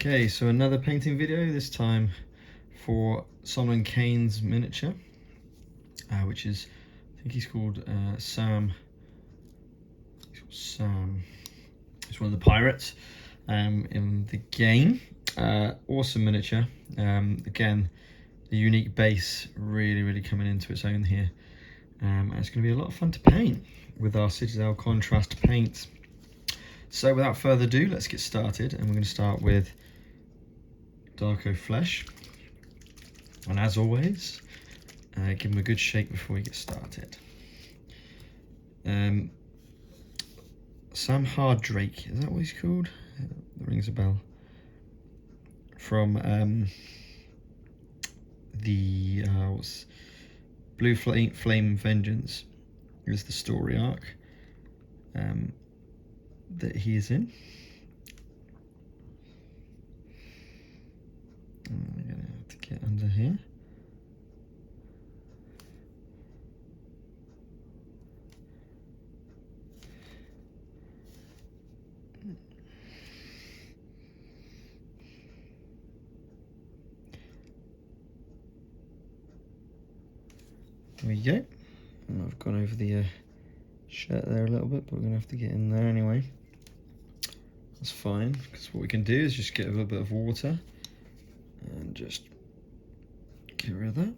Okay, so another painting video, this time for Solomon Kane's miniature, which is, I think he's called Sam. Sam. He's one of the pirates in the game. Awesome miniature. Again, the unique base really coming into its own here. And it's going to be a lot of fun to paint with our Citadel Contrast Paints. So without further ado, let's get started, and we're going to start with Darko Flesh, and as always, give them a good shake before we get started. Sam Hardrake, is that what he's called? That rings a bell. From the Blue Flame Vengeance is the story arc that he is in. I'm gonna have to get under here. There we go. And I've gone over the shirt there a little bit, but we're gonna have to get in there anyway. That's fine, because what we can do is just get a little bit of water and just get rid of that.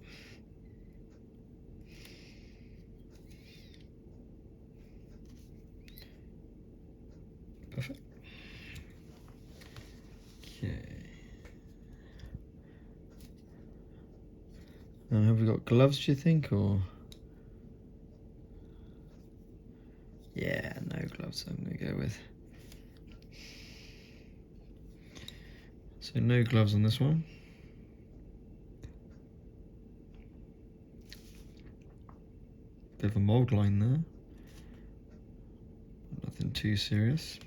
Perfect. Okay. And have we got gloves, do you think, or? Yeah, no gloves I'm going to go with. So no gloves on this one. Bit of a mould line there. Nothing too serious.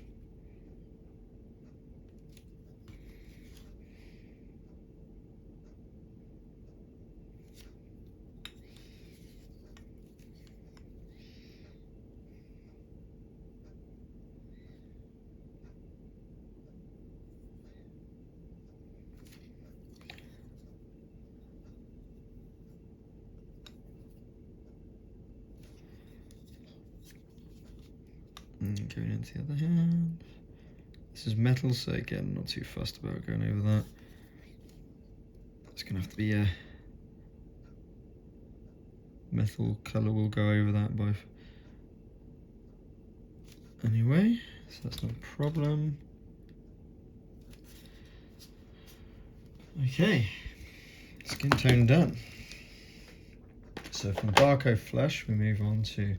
And going into the other hand. This is metal, so again, not too fussed about going over that. It's going to have to be a metal colour, will go over that by. Anyway, so that's not a problem. Okay, skin tone done. So from Darko Flesh, we move on to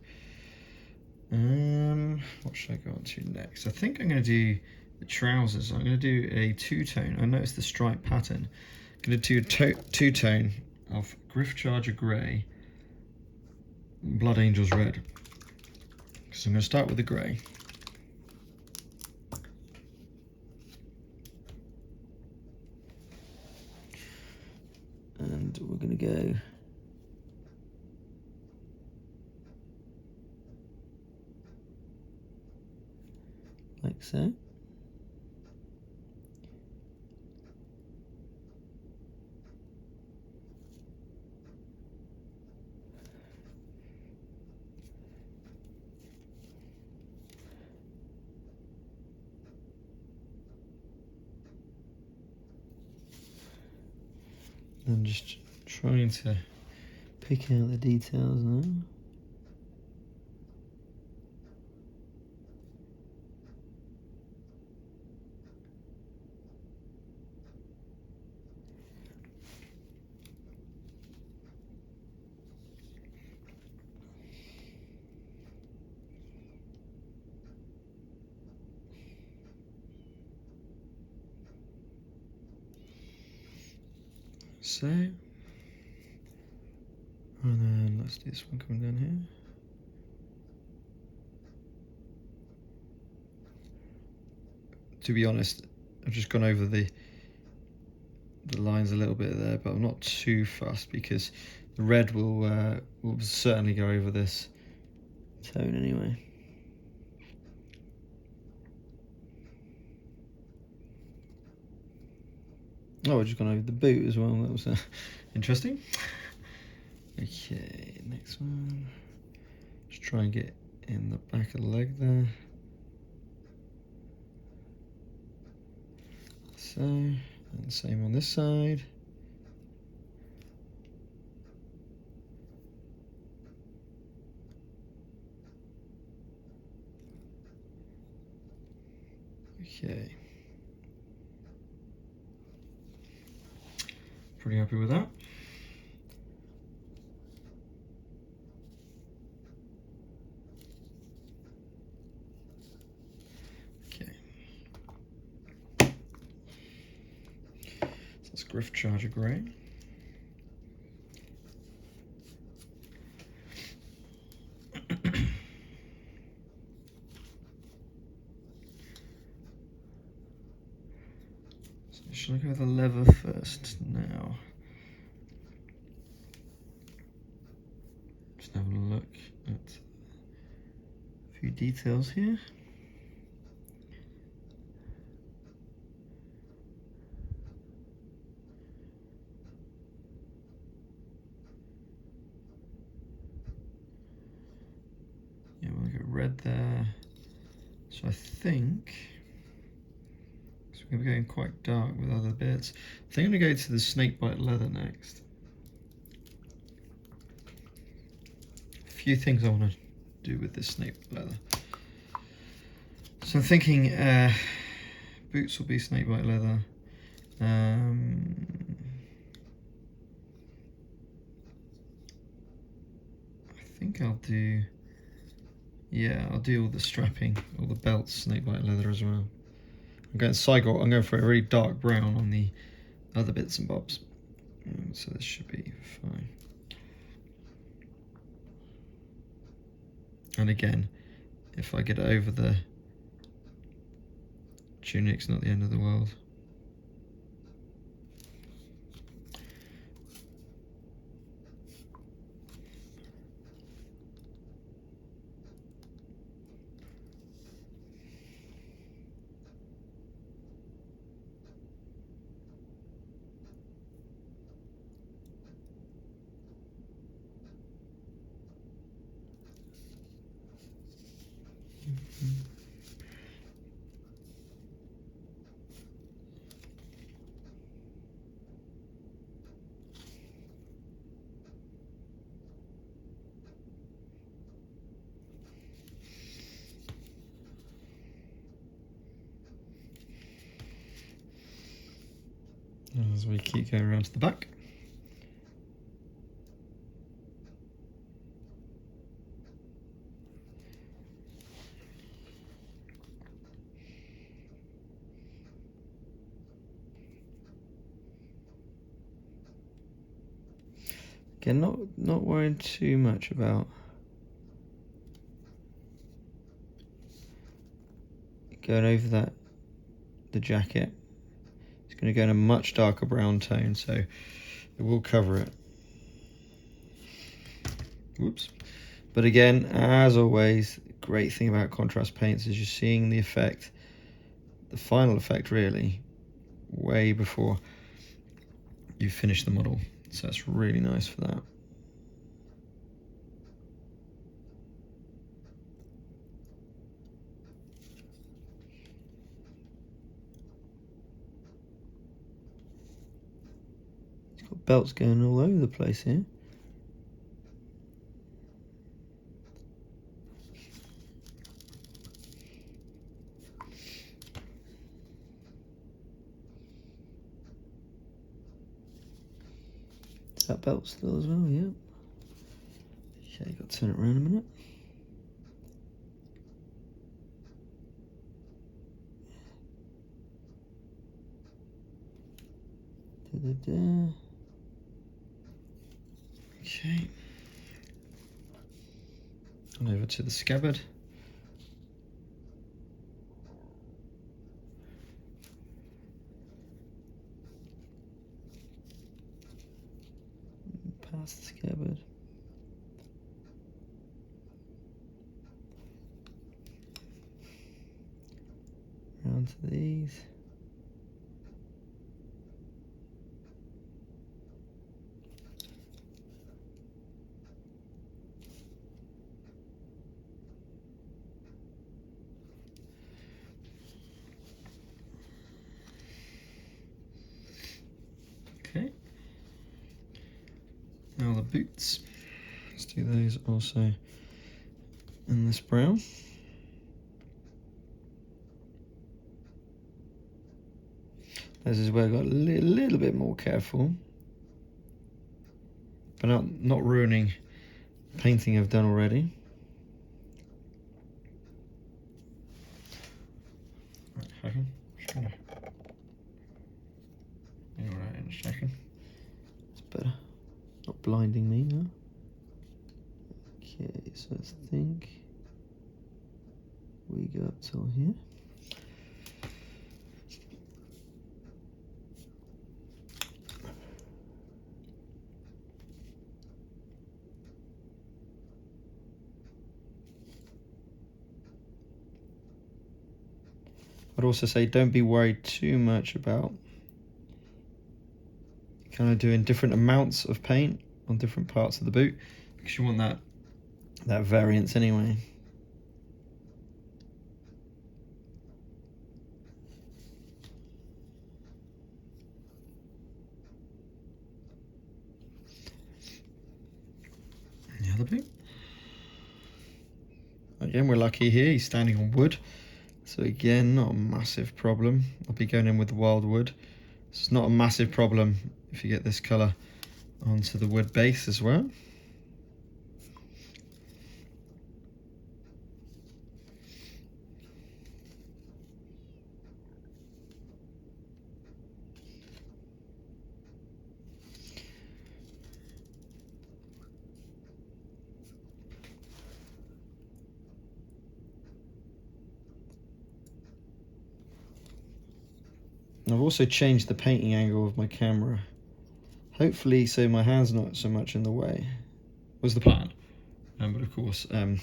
what should I go on to next? I think I'm going to do the trousers. I'm going to do a two-tone. I noticed the stripe pattern. I'm going to do a two-tone of Griff Charger Grey, Blood Angels Red. So I'm going to start with the grey. And we're going to go like so. I'm just trying to pick out the details now. So, and then let's do this one coming down here. To be honest, I've just gone over the lines a little bit there, but I'm not too fussed because the red will certainly go over this tone anyway. Oh, I've just gone over the boot as well. That was interesting. Okay, next one. Just try and get in the back of the leg there. So, and same on this side. Okay. Pretty happy with that. Okay. So that's Griff Charger Grey. Should I go with the leather first now? Just having a look at a few details here. Yeah, we'll get red there. So I think so we're going to be going quite dark with other bits. I think I'm going to go to the Snakebite Leather next. A few things I want to do with this Snakebite Leather. So I'm thinking boots will be Snakebite Leather. I think I'll do, yeah, I'll do all the strapping, all the belts, Snakebite Leather as well. I'm going for a really dark brown on the other bits and bobs. So this should be fine. And again, if I get over the tunic's not the end of the world. As we keep going around to the back. Again, not worrying too much about going over the jacket. It's going to go in a much darker brown tone, so it will cover it. Whoops. But again, as always, the great thing about contrast paints is you're seeing the effect, the final effect really, way before you finish the model. So that's really nice for that. It's got belts going all over the place here. That belt still as well, yeah. Okay, got to turn it around a minute. Okay. And over to the scabbard. Past the scabbard. Round to these. boots. Let's do those also in this brown. This is where I got a little bit more careful, but not ruining painting I've done already. Right, just gonna hang on in a second. It's better not blinding me now. Okay, so I think we got till here. I'd also say don't be worried too much about kind of doing different amounts of paint on different parts of the boot, because you want that variance anyway. The other boot. Again, we're lucky here, he's standing on wood. So again, not a massive problem. I'll be going in with the wild wood. It's not a massive problem if you get this colour onto the wood base as well. I've also changed the painting angle of my camera, hopefully so my hand's not so much in the way, was the plan. But of course, I have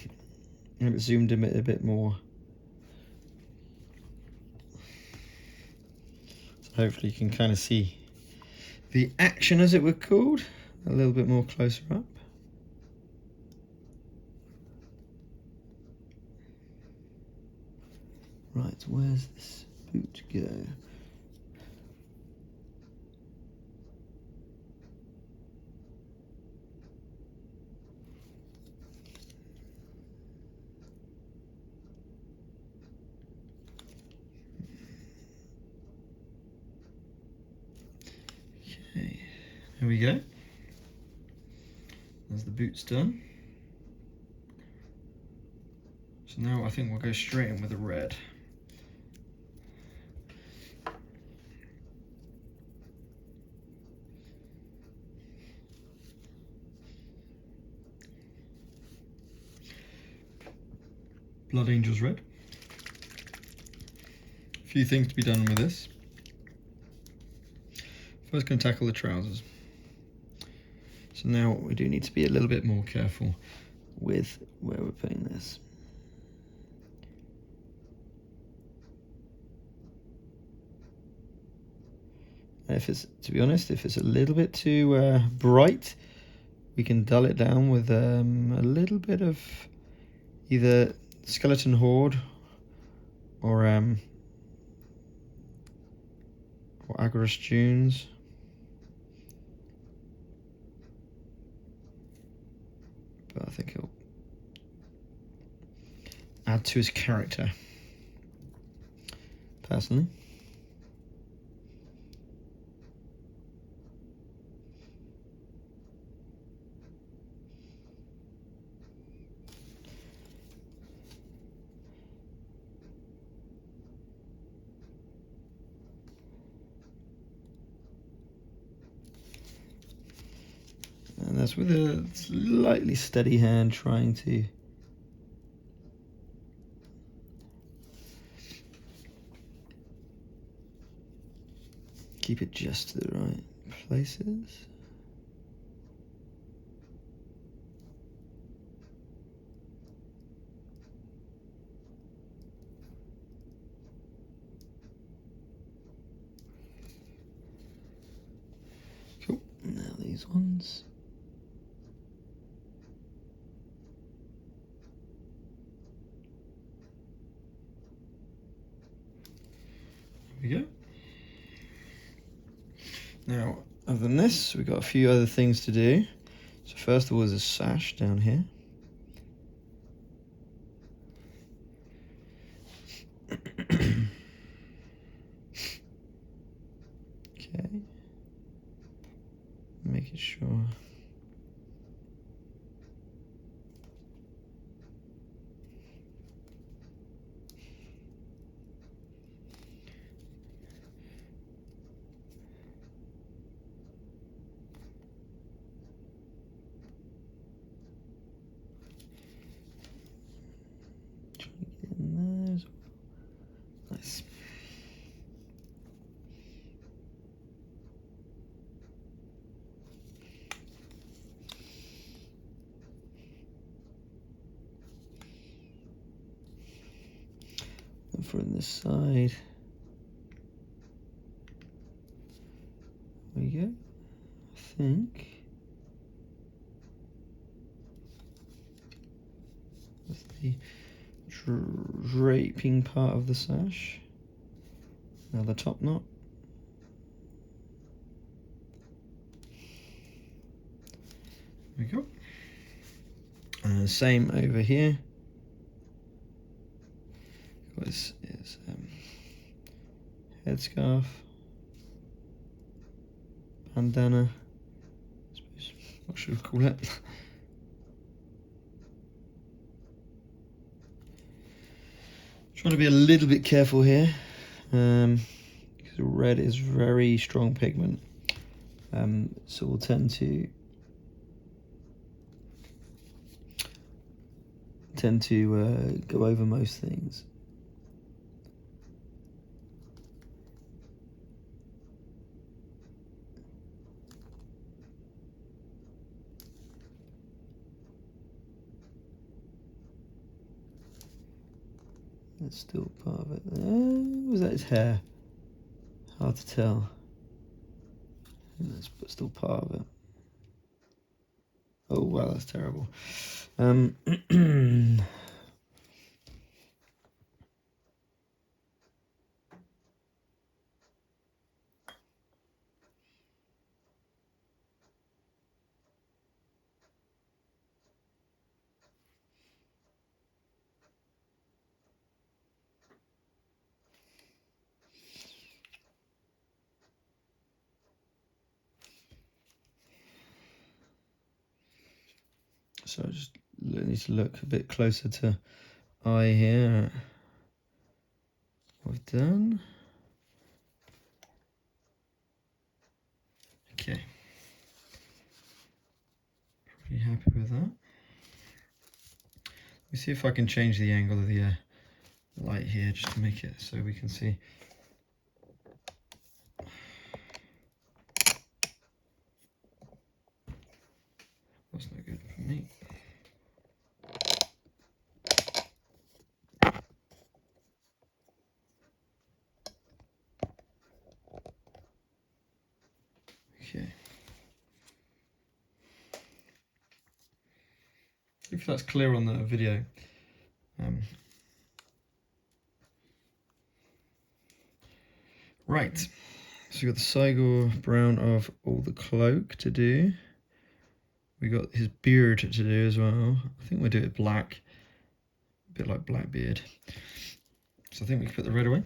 it zoomed in a bit more. So hopefully you can kind of see the action, as it were called, a little bit more closer up. Right, where's this boot go? Okay, here we go. There's the boots done. So now I think we'll go straight in with the red. Blood Angels red. A few things to be done with this. First, going to tackle the trousers. So now we do need to be a little bit more careful with where we're putting this. And if it's, to be honest, if it's a little bit too bright, we can dull it down with a little bit of either Skeleton Horde or Agorist Dunes. But I think it'll add to his character, personally. And that's with a slightly steady hand, trying to keep it just to the right places. Cool. Now these ones. There we go. Now, other than this, we've got a few other things to do. So first of all, there's a sash down here. Okay. Making sure. Nice. And from this side, there we go. I think that's the draping part of the sash. Now the top knot. There we go. Same over here. This is headscarf, bandana, I suppose, what should we call it? Trying to be a little bit careful here, because red is very strong pigment, so we'll tend to go over most things. That's still part of it there. Was that his hair? Hard to tell. That's still part of it. Oh wow, that's terrible. So I just need to look a bit closer to eye here. What we've done. Okay. Pretty happy with that. Let me see if I can change the angle of the light here just to make it so we can see. That's not good for me. Okay. If that's clear on the video. Right. So we got the Saigor brown of all the cloak to do. We got his beard to do as well. I think we'll do it black. A bit like Blackbeard. So I think we can put the red away.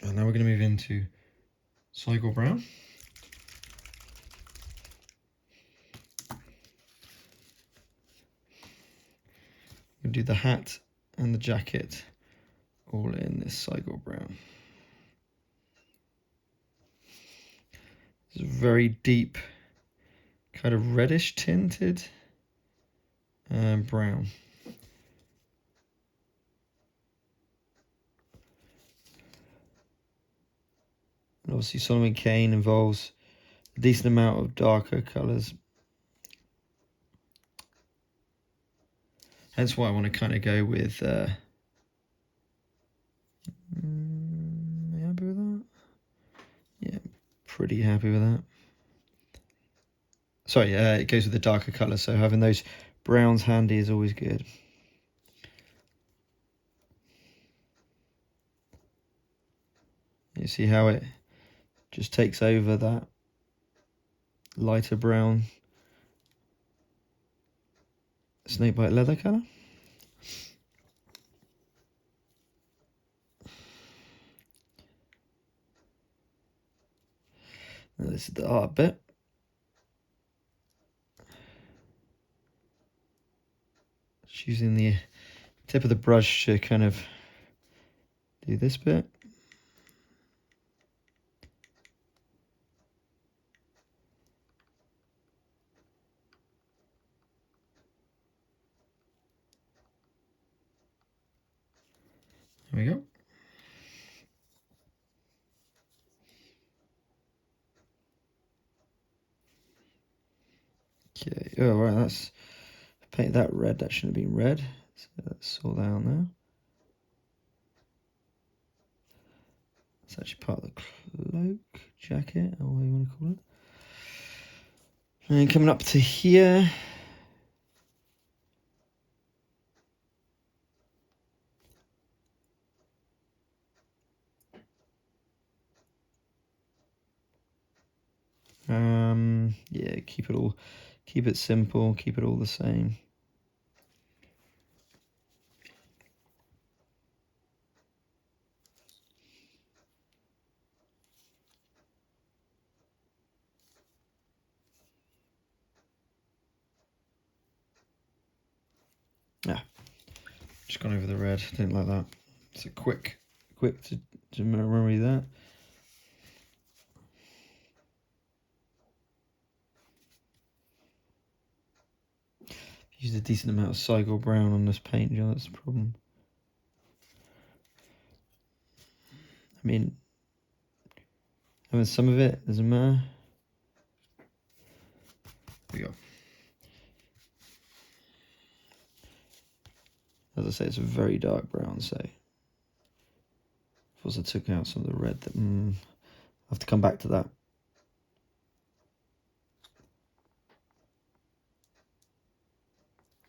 And now we're going to move into Saigor brown. We'll do the hat and the jacket all in this Saigor brown. It's a very deep, kind of reddish tinted brown. And obviously Solomon Kane involves a decent amount of darker colours. Hence why I want to kind of go with... Are you happy with that? Yeah, pretty happy with that. Sorry, it goes with the darker colour, so having those browns handy is always good. You see how it just takes over that lighter brown Snakebite Leather colour. Now this is the art bit. Just using the tip of the brush to kind of do this bit. There we go. Okay, oh right, that's paint that red, that shouldn't have been red. So let's sort that out now. It's actually part of the cloak, jacket, or whatever you want to call it. And then coming up to here. Yeah, keep it simple, keep it all the same. Yeah, just gone over the red, didn't like that. It's a quick to remember that. Used a decent amount of Cygor brown on this paint, Joe, that's the problem. I mean, having some of it doesn't matter. There we go. As I say, it's a very dark brown, so I also took out some of the red. That I have to come back to that.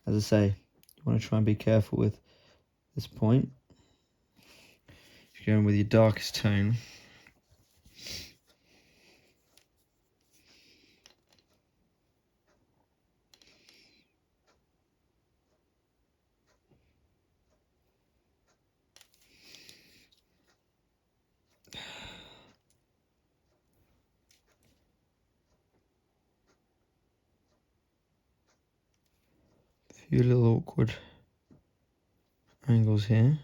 As I say, you want to try and be careful with this point. You're going with your darkest tone. A few little awkward angles here.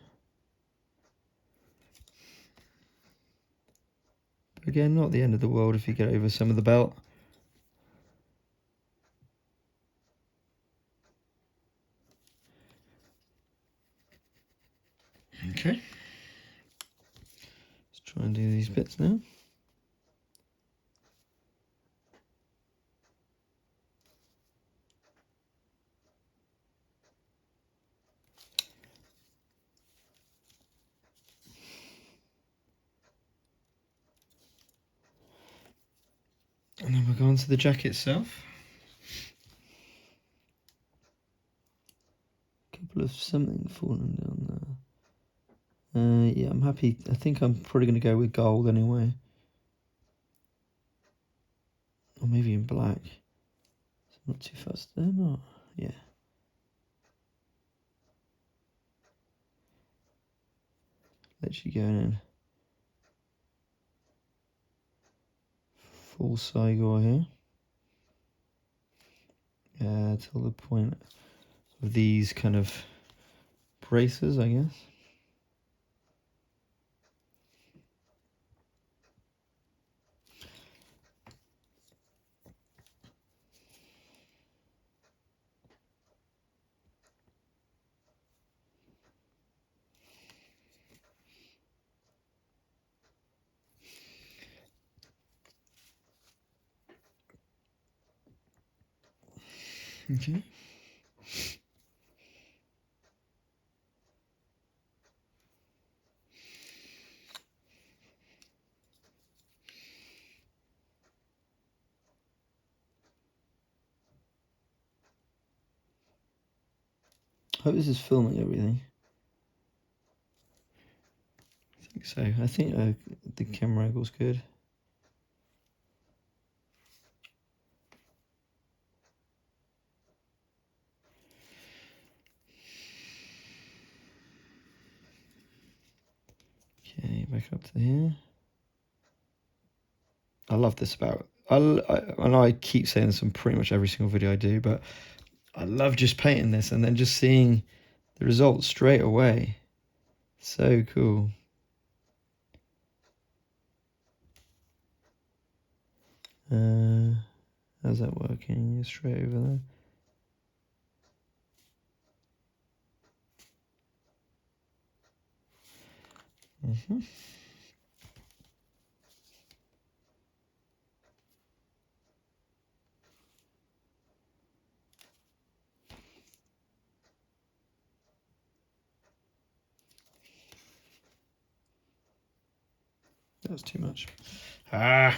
But again, not the end of the world if you get over some of the belt. Okay. Let's try and do these bits now. And then we'll go on to the jacket itself. A couple of something falling down there. Yeah, I'm happy. I think I'm probably going to go with gold anyway. Or maybe in black. So not too fast there, not. Yeah. Literally going in. Full Cygor here. Till the point of these kind of braces, I guess. Okay. Hope this is filming everything. I think so. I think the camera angle's good. it back up to here. I love this about, I know I keep saying this on pretty much every single video I do, but I love just painting this and then just seeing the results straight away. So cool. How's that working? Straight over there. That was too much. Ah.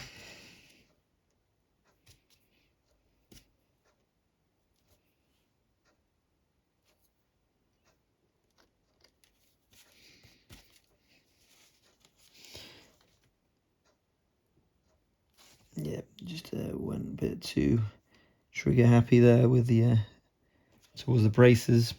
Yeah, just went a bit too trigger happy there with the towards the braces.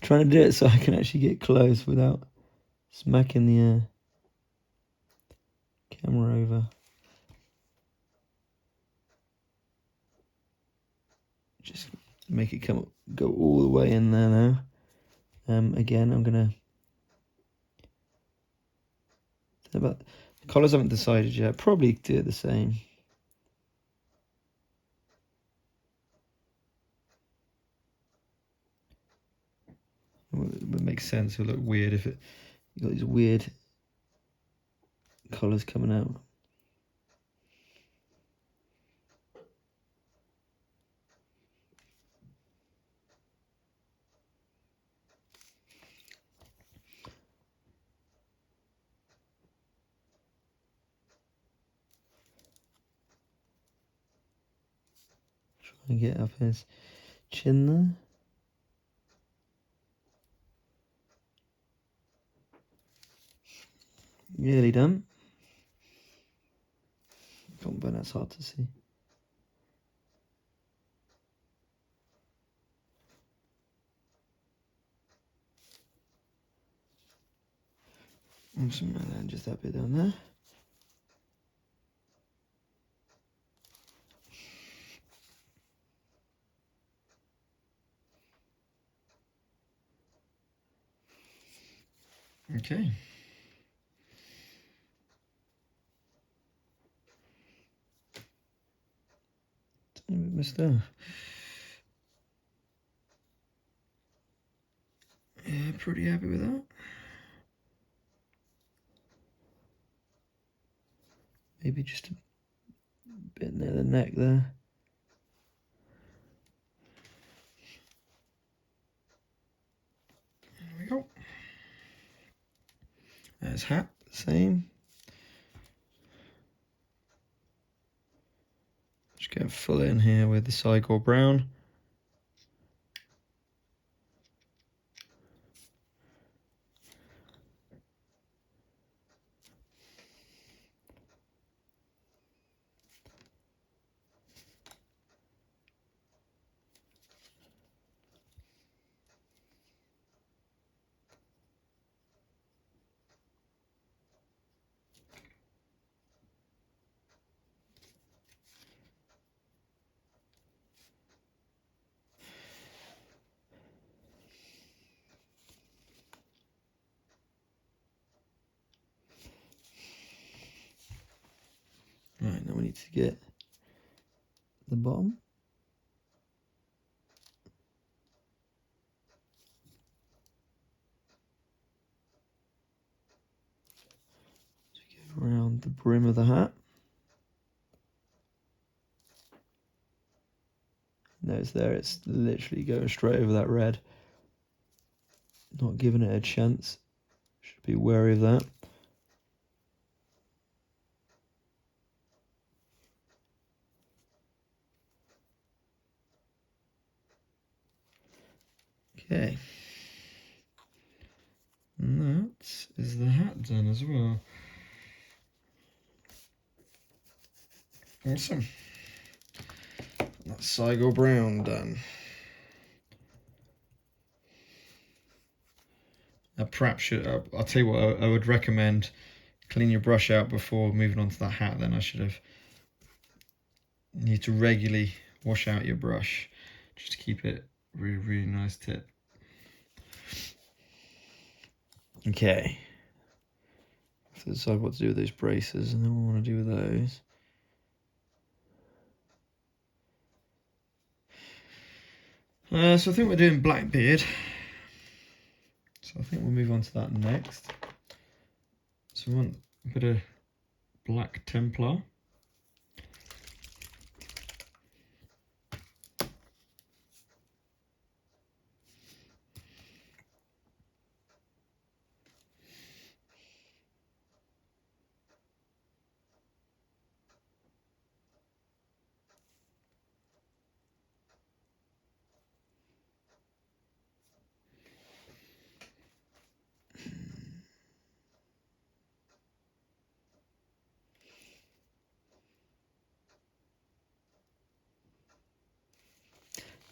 Trying to do it so I can actually get close without smacking the camera over. Just make it go all the way in there now. Again, I'm gonna. About the colours I haven't decided yet. Probably do it the same. It would make sense. It'll look weird if you got these weird colours coming out. Try and get up his chin there. Nearly done. But that's hard to see. Something like that, and just that bit down there. Okay. Missed there. Yeah, pretty happy with that. Maybe just a bit near the neck there. There we go. There's hat, same. Just go full in here with the Cygor brown. Right, now we need to get the bottom. So get around the brim of the hat. Notice there, it's literally going straight over that red. Not giving it a chance. Should be wary of that. Okay. And that is the hat done as well. Awesome. That's Saigo Brown done. Perhaps I'll tell you what, I would recommend clean your brush out before moving on to that hat. Then you need to regularly wash out your brush just to keep it really, really nice tip. Okay. I have to decide what to do with those braces and then what I want to do with those. So I think we're doing Blackbeard. So I think we'll move on to that next. So we want a bit of Black Templar.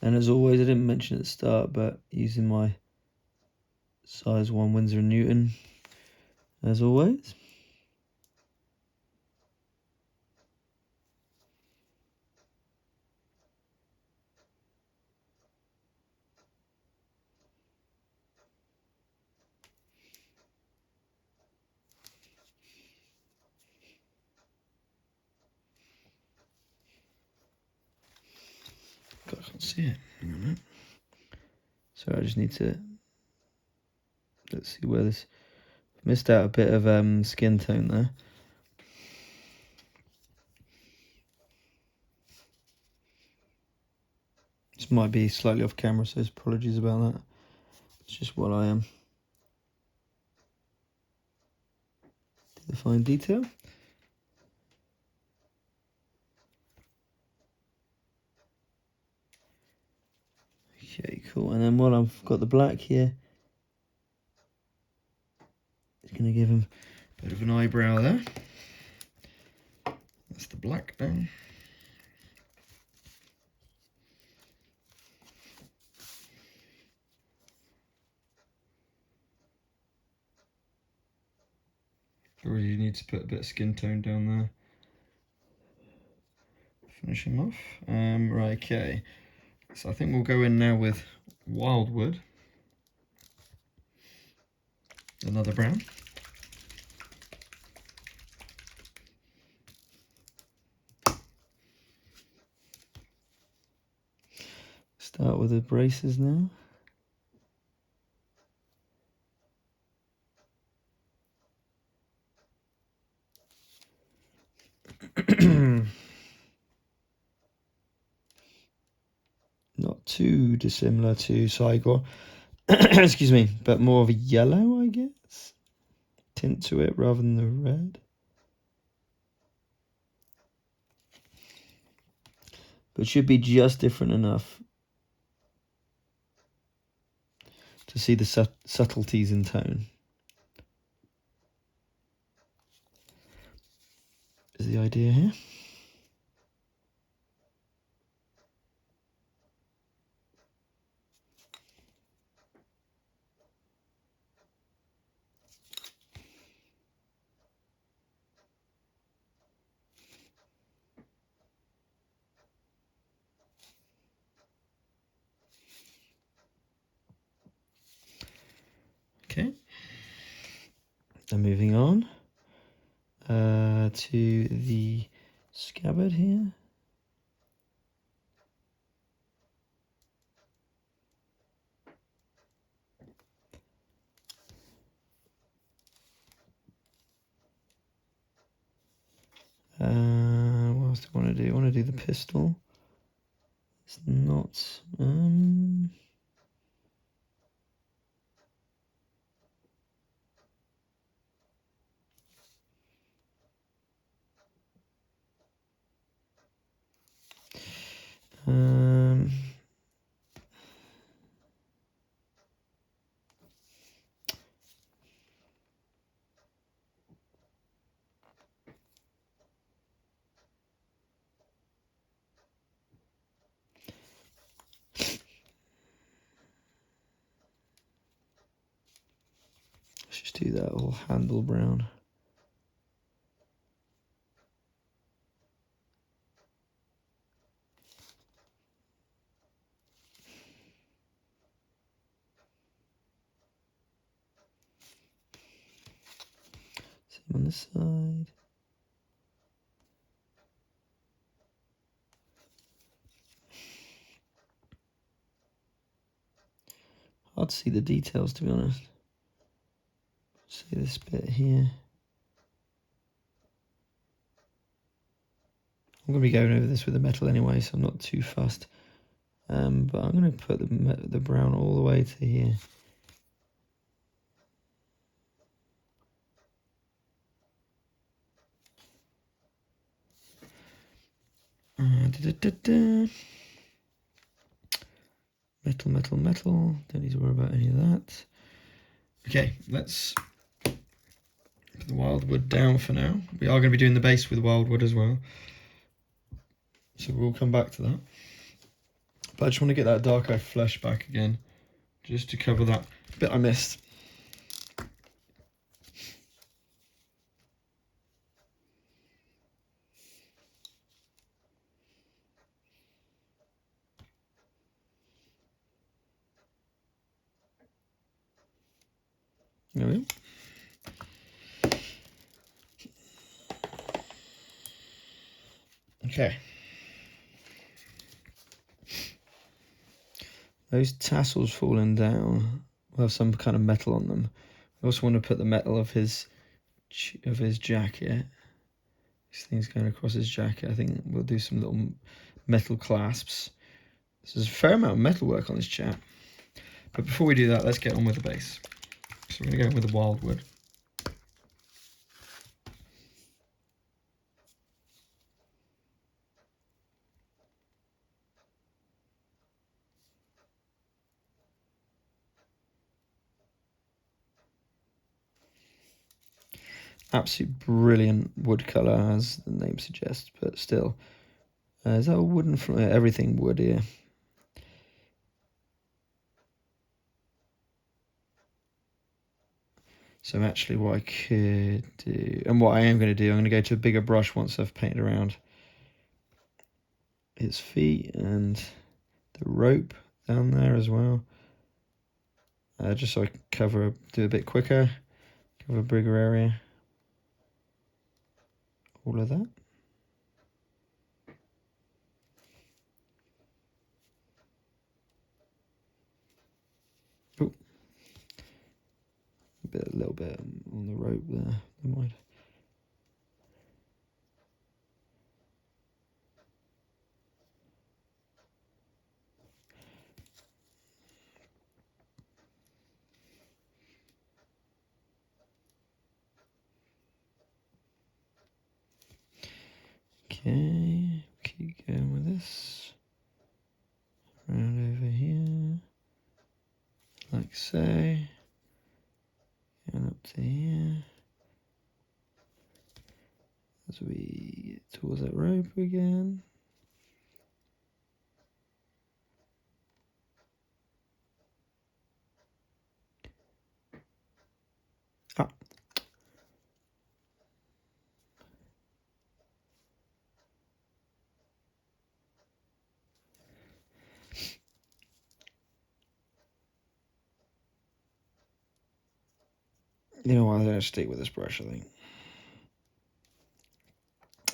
And as always, I didn't mention at the start, but using my size 1 Winsor & Newton, as always. God, I can't see it. Hang on a minute. So I just need to, let's see where this, missed out a bit of skin tone there. This might be slightly off camera, so apologies about that. It's just what I am. The fine detail. Okay, cool. And then while I've got the black here, it's going to give him a bit of an eyebrow there. That's the black done. Really, you need to put a bit of skin tone down there. Finish him off. Right, okay. So I think we'll go in now with Wildwood. Another brown. Start with the braces now. Not too dissimilar to Saigo. Excuse me, but more of a yellow, I guess. Tint to it rather than the red. But should be just different enough to see the subtleties in tone. Is the idea here. Okay. And moving on to the scabbard here. What else do I want to do? I want to do the pistol. It's not. do that whole handle brown. Same on this side. Hard to see the details, to be honest. See this bit here. I'm going to be going over this with the metal anyway, so I'm not too fussed. But I'm going to put the brown all the way to here. Metal, metal, metal. Don't need to worry about any of that. Okay, let's put the wildwood down for now. We are going to be doing the base with wildwood as well, so we'll come back to that. But I just want to get that Darko Flesh back again, just to cover that bit I missed. There we go. Okay. Those tassels falling down will have some kind of metal on them. I also want to put the metal of his jacket. These things going across his jacket. I think we'll do some little metal clasps. So there's a fair amount of metal work on this chap. But before we do that, let's get on with the base. So we're going to go in with the wildwood. Absolutely brilliant wood colour, as the name suggests, but still. Is that a wooden floor? Everything wood here. So actually what I could do, and what I am going to do, I'm going to go to a bigger brush once I've painted around his feet and the rope down there as well. Just so I can do a bit quicker, cover a bigger area. All of that. Ooh. A little bit on the rope there, never mind. Okay, keep going with this. Around over here, like so. And up to here. As we get towards that rope again. Ah. You know what, I'm going to stick with this brush, I think.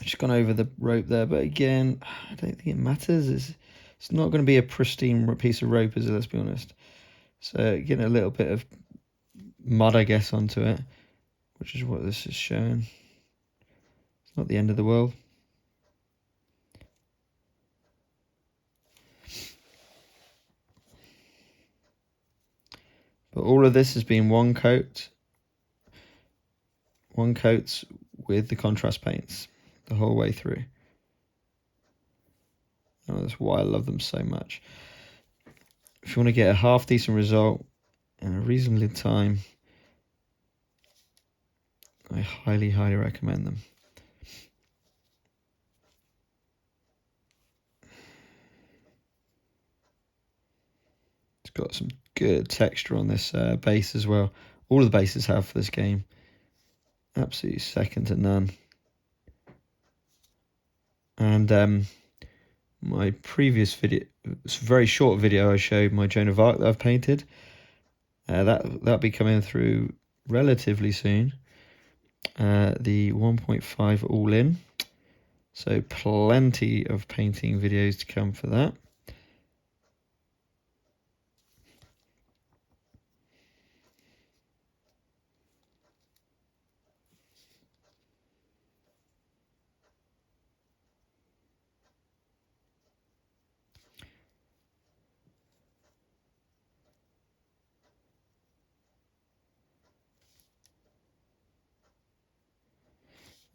Just gone over the rope there, but again, I don't think it matters. It's not going to be a pristine piece of rope, is it? Let's be honest. So getting a little bit of mud, I guess, onto it, which is what this is showing. It's not the end of the world. But all of this has been one coat with the contrast paints the whole way through. And that's why I love them so much. If you want to get a half decent result in a reasonable time, I highly, highly recommend them. It's got some good texture on this base as well. all of the bases have for this game. Absolutely second to none. And my previous video, it's a very short video, I showed my Joan of Arc that I've painted. That'll be coming through relatively soon. The 1.5 all in. So plenty of painting videos to come for that.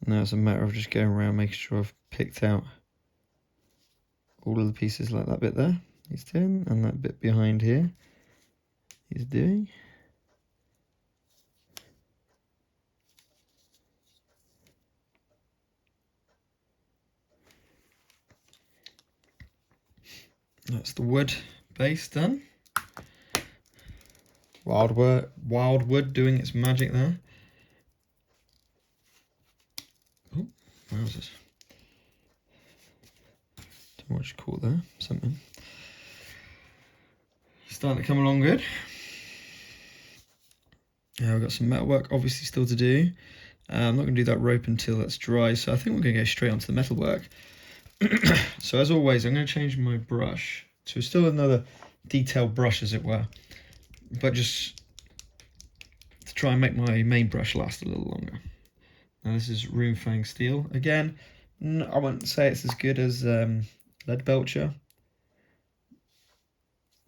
Now it's a matter of just going around making sure I've picked out all of the pieces like that bit there he's doing, and that bit behind here he's doing. That's the wood base done. Wildwood doing its magic there. Oh, where was this? Don't know what you call there. Something. Starting to come along good. Yeah, we've got some metalwork obviously still to do. I'm not going to do that rope until that's dry, so I think we're going to go straight onto the metalwork. So as always, I'm going to change my brush to still another detailed brush, as it were, but just to try and make my main brush last a little longer. Now this is Runefang Steel. Again, I wouldn't say it's as good as Lead Belcher,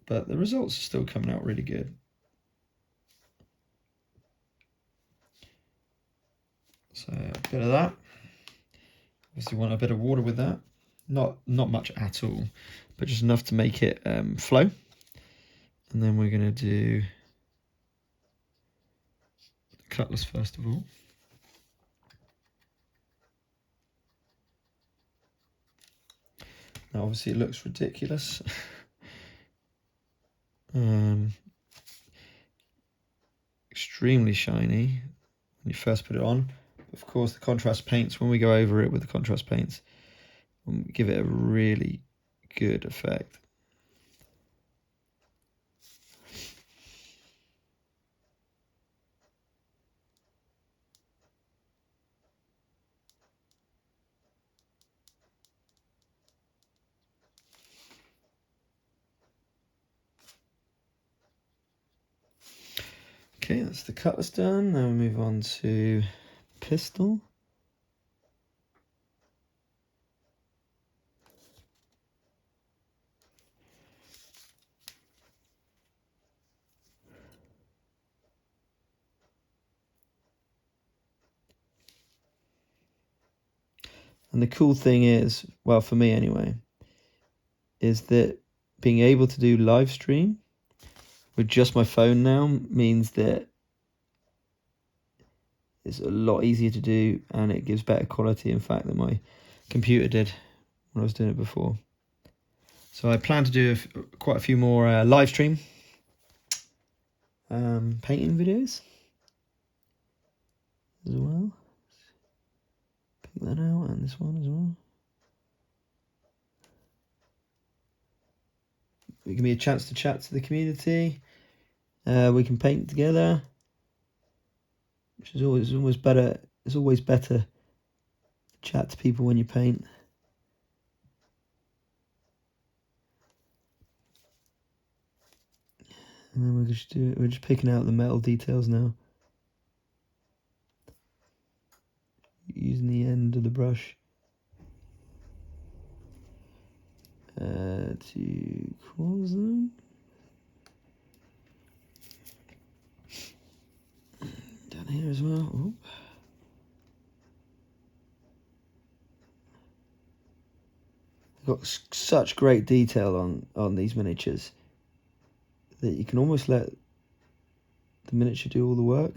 but the results are still coming out really good. So a bit of that. Obviously want a bit of water with that. Not much at all, but just enough to make it flow. And then we're going to do the Cutlass first of all. Now obviously it looks ridiculous. Extremely shiny when you first put it on. Of course, the contrast paints, when we go over it with the contrast paints, give it a really good effect. Okay, that's the Cutlass done. Now we move on to pistol. And the cool thing is, well, for me anyway, is that being able to do live stream with just my phone now means that it's a lot easier to do, and it gives better quality, in fact, than my computer did when I was doing it before. So I plan to do quite a few more live stream painting videos as well. Pick that out, and this one as well. It can be a chance to chat to the community. We can paint together, which is always better. It's always better to chat to people when you paint. And then we're just picking out the metal details now, using the end of the brush to cause them. Down here as well. Oop. Got such great detail on these miniatures that you can almost let the miniature do all the work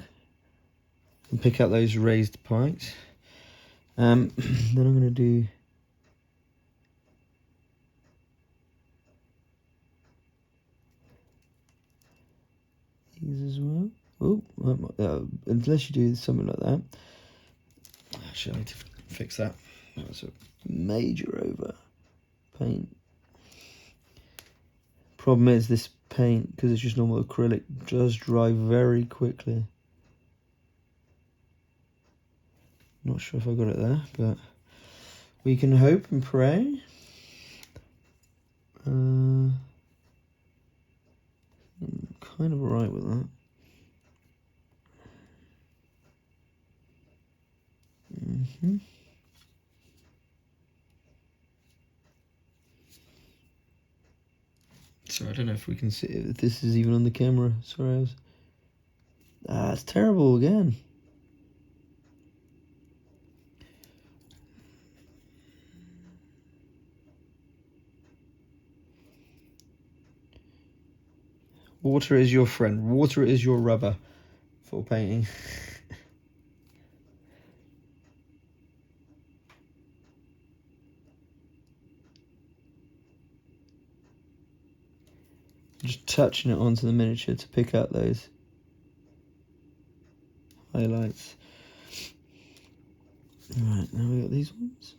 and pick out those raised points. Then I'm going to do these as well. Oh, unless you do something like that. Actually, I need to fix that. That was a major over paint. Problem is this paint, because it's just normal acrylic, does dry very quickly. Not sure if I got it there, but we can hope and pray. I'm kind of alright with that. So I don't know if we can see if this is even on the camera. Sorry, it's terrible again. Water is your friend. Water is your rubber for painting. Just touching it onto the miniature to pick out those highlights. Alright, now we got these ones.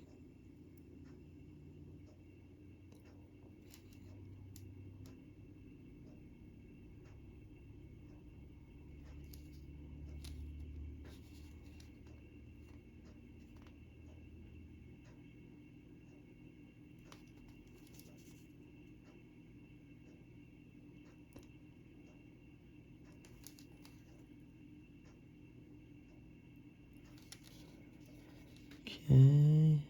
Okay, and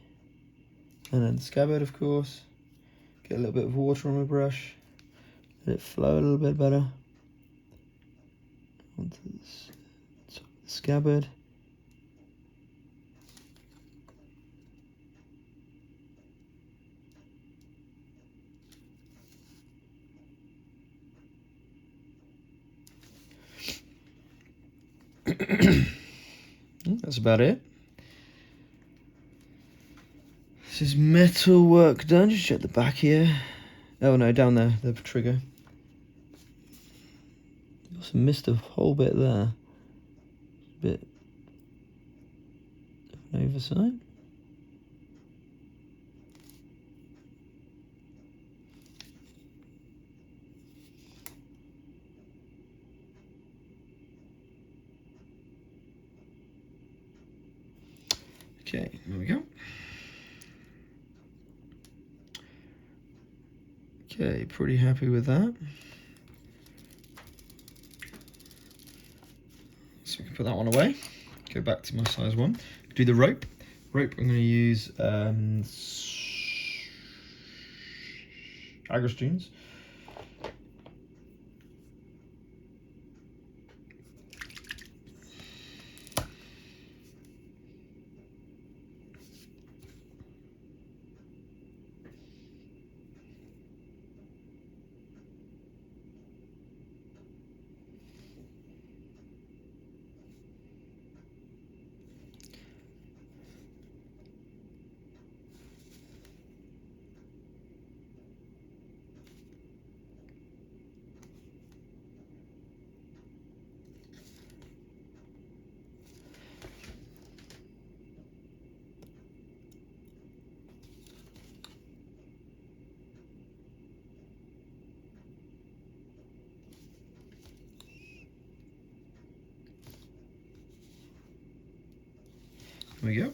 then the scabbard, of course. Get a little bit of water on my brush, let it flow a little bit better onto this top of the scabbard. That's about it. This is metal work done. Just check the back here. Oh no, down there, the trigger. Also missed a whole bit there. Bit of an oversight. Okay, there we go. Okay, pretty happy with that. So we can put that one away. Go back to my size 1. Do the rope. Rope, I'm going to use Agris Dunes. There we go.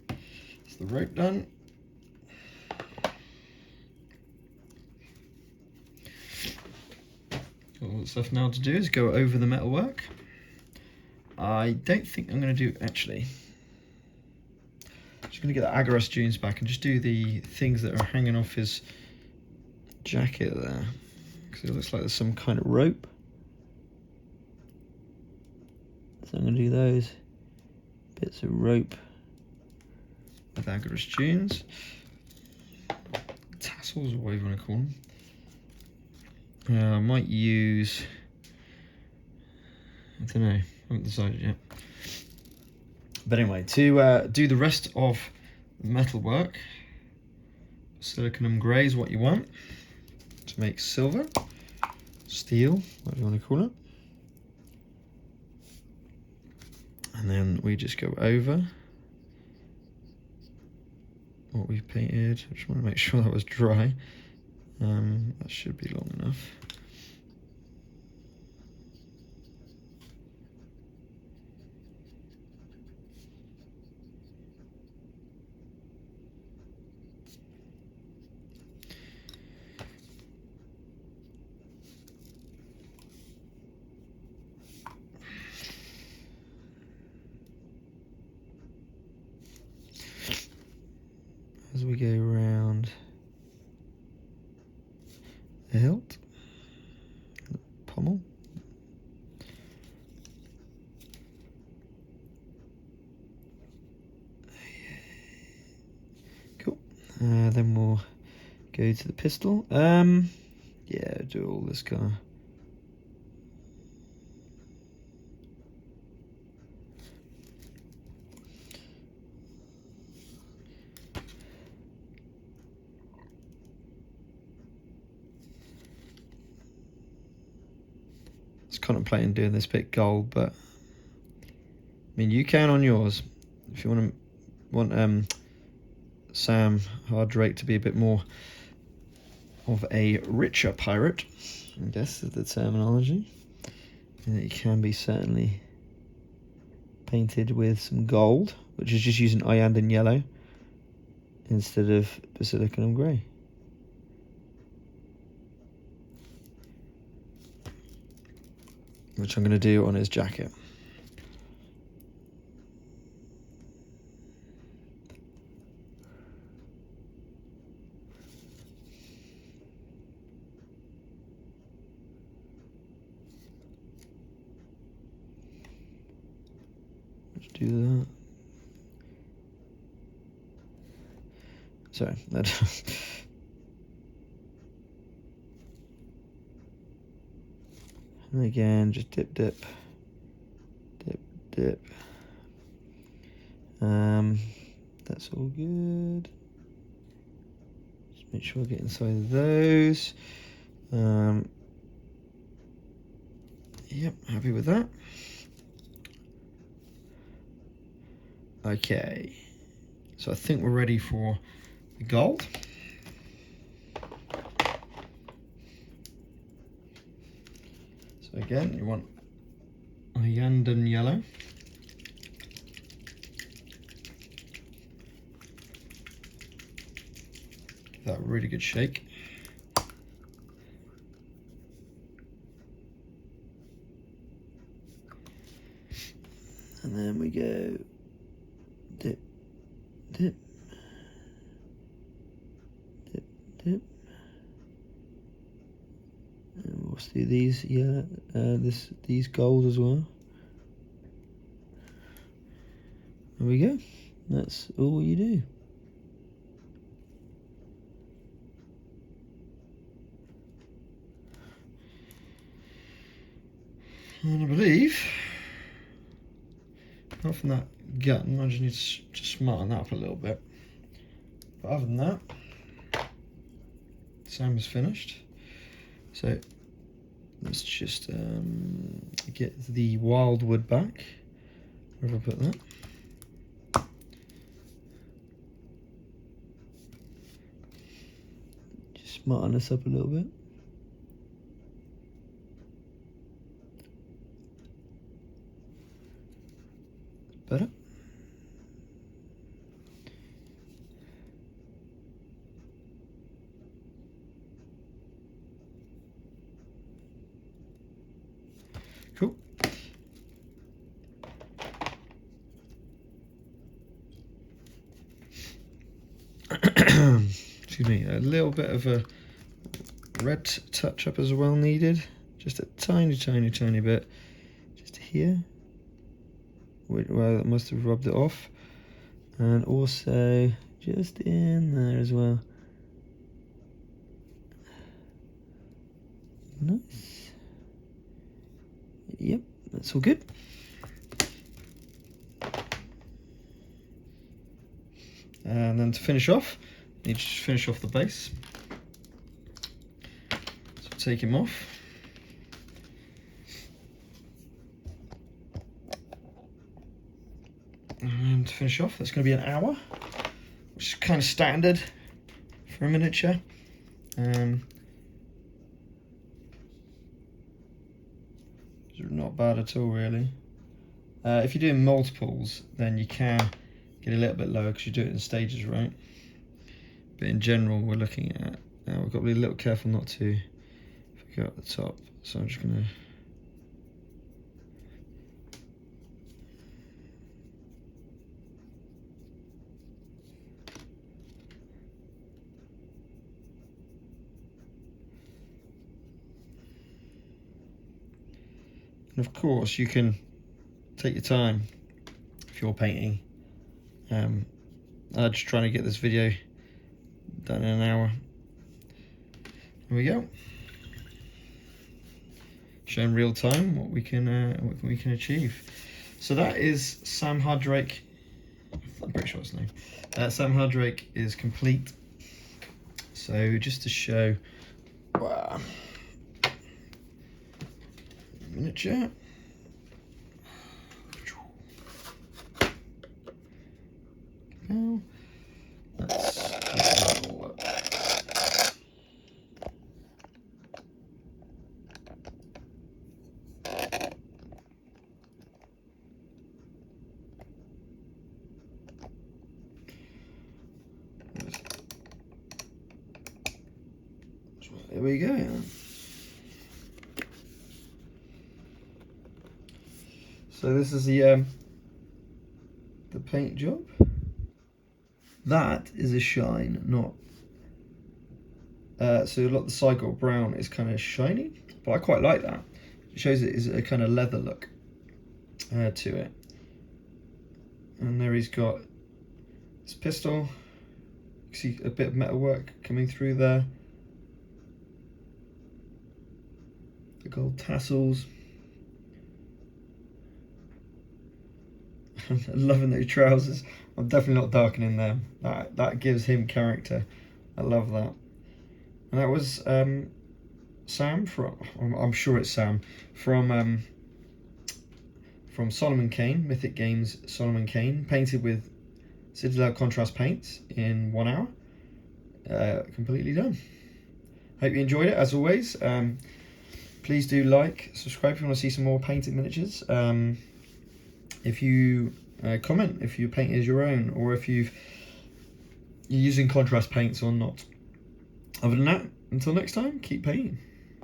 That's the rope done. All that's left now to do is go over the metalwork. I don't think I'm going to do, actually. Just going to get the Agris Dunes back and just do the things that are hanging off his jacket there. Because it looks like there's some kind of rope. So I'm going to do those bits of rope with Agris Dunes. Tassels, or whatever you want to call them. I might use, I don't know, I haven't decided yet. But anyway, to do the rest of the metalwork, silicon grey is what you want to make silver, steel, whatever you want to call it. And then we just go over what we've painted. I just want to make sure that was dry. That should be long enough. As we go around the hilt, the pommel. Cool. Then we'll go to the pistol. Yeah, do all this kind of. Contemplating doing this bit gold, but I mean you can on yours if you want Sam Hardrake to be a bit more of a richer pirate, I guess is the terminology, and it can be certainly painted with some gold, which is just using Iyanden yellow instead of Basilicanum grey. Which I'm going to do on his jacket. Let's do that. Sorry, that. And again, just dip, dip, dip, dip. That's all good. Just make sure I get inside of those. Yep, happy with that. Okay, so I think we're ready for the gold. So again, you want Iyanden yellow. Give that a really good shake. And then we go dip, dip, dip, dip. And we'll do these, yeah, these gold as well. There we go. That's all you do. And I believe, apart from that gun, I just need to smarten that up a little bit. But other than that, Sam is finished. So let's just get the wildwood back. Where have I put that? Just smarten this up a little bit. Better. Cool. Excuse me, a little bit of a red touch up as well needed. Just a tiny, tiny, tiny bit. Just here. Well, that must have rubbed it off. And also just in there as well. Nice. Yep, that's all good. And then to finish off, you need to just finish off the base. So take him off. . to finish off. That's going to be an hour, which is kind of standard for a miniature. Not bad at all, really. If you're doing multiples, then you can get a little bit lower because you do it in stages, right? But in general, we're looking at, we've got to be a little careful not to go at the top. So I'm just going to and of course you can take your time if you're painting. I'm just trying to get this video done in an hour. Here we go. Showing real time what we can achieve. So that is Sam Hardrake. I'm pretty sure it's name. Sam Hardrake is complete. So just to show, wow, miniature. Now let's have a look. There we go. So this is the paint job. That is a shine, not so a lot of the side gold brown is kind of shiny, but I quite like that. It shows it is a kind of leather look to it. And there he's got his pistol. You see a bit of metal work coming through there. The gold tassels. I'm loving those trousers. I'm definitely not darkening them. That gives him character. I love that. And that was Sam from, I'm sure it's Sam, from Solomon Kane, Mythic Games Solomon Kane, painted with Citadel Contrast Paints in 1 hour. Completely done. Hope you enjoyed it, as always. Please do like, subscribe if you want to see some more painted miniatures. If you comment if you paint as your own, or if you're using contrast paints or not. Other than that, until next time, keep painting.